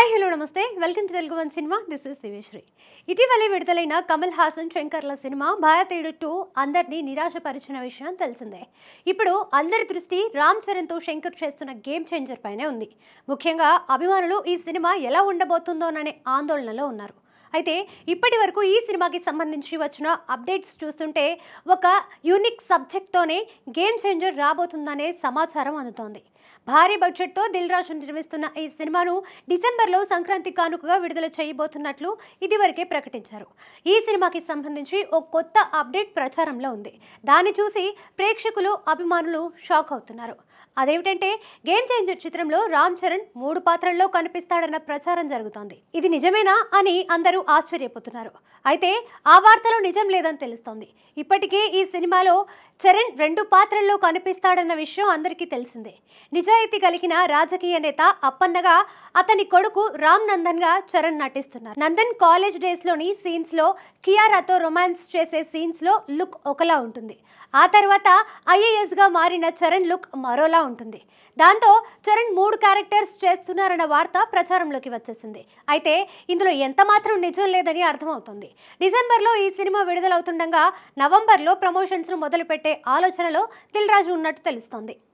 Hi hello namaste welcome to Telugu one cinema. This is Divyasri. ఇటీవలే విడుదలైన Kamal Haasan శంకర్ల cinema భారతీయుడు 2 అందరినీ నిరాశపరిచిన విషయం తెలిసిందే. ఇప్పుడు అందరి దృష్టి రామ్ చరణ్తో శంకర్ చేస్తున్న గేమ్ చేంజర్ పైనే ఉంది. ముఖ్యంగా అభిమానులు ఈ సినిమా ఎలా ఉండబోతుందోననే ఆందోళనలో ఉన్నారు. అయితే ఇప్పటి వరకు ఈ సినిమాకి సంబంధించి వచ్చిన అప్డేట్స్ చూస్తుంటే ఒక యూనిక్ సబ్జెక్ట్తోనే గేమ్ చేంజర్ రాబోతుందనే సమాచారం అందుతోంది. భారీ బడ్జెట్తో దిల్ రాజు నిర్మిస్తున్న ఈ సినిమాను డిసెంబర్లో సంక్రాంతి కానుకగా విడుదల చేయబోతున్నట్లు ఇదివరకే ప్రకటించారు. ఈ సినిమాకి సంబంధించి ఓ కొత్త అప్డేట్ ప్రచారంలో ఉంది. దాన్ని చూసి ప్రేక్షకులు అభిమానులు షాక్ అవుతున్నారు. అదేమిటంటే గేమ్ చేంజర్ చిత్రంలో రామ్ చరణ్ 3 పాత్రల్లో కనిపిస్తాడన్న ప్రచారం జరుగుతోంది. ఇది నిజమేనా అని అందరూ ఆశ్చర్యపోతున్నారు. అయితే ఆ వార్తలో నిజం లేదని తెలుస్తోంది. ఇప్పటికే ఈ సినిమాలో చరణ్ 2 పాత్రల్లో కనిపిస్తాడన్న విషయం అందరికీ తెలిసిందే. నిజాయితీ కలిగిన రాజకీయ నేత అప్పన్నగా అతని కొడుకు రామ్ నందన్ గా చరణ్ నటిస్తున్నారు. నందన్ కాలేజ్ డేస్ లోని సీన్స్ లో కియారాతో రొమాన్స్ చేసే సీన్స్ లో లుక్ ఒకలా ఉంటుంది. ఆ తర్వాత ఐఏఎస్ గా మారిన చరణ్ లుక్ మరోలా ఉంటుంది. దాంతో చరణ్ 3 క్యారెక్టర్స్ చేస్తున్నారన్న వార్త ప్రచారంలోకి వచ్చేసింది. అయితే ఇందులో ఎంత మాత్రం నిజం లేదని అర్థమవుతుంది. డిసెంబర్లో ఈ సినిమా విడుదలవుతుండగా నవంబర్లో ప్రమోషన్స్ ను మొదలుపెట్టే ఆలోచనలో దిల్ రాజు ఉన్నట్టు తెలుస్తోంది.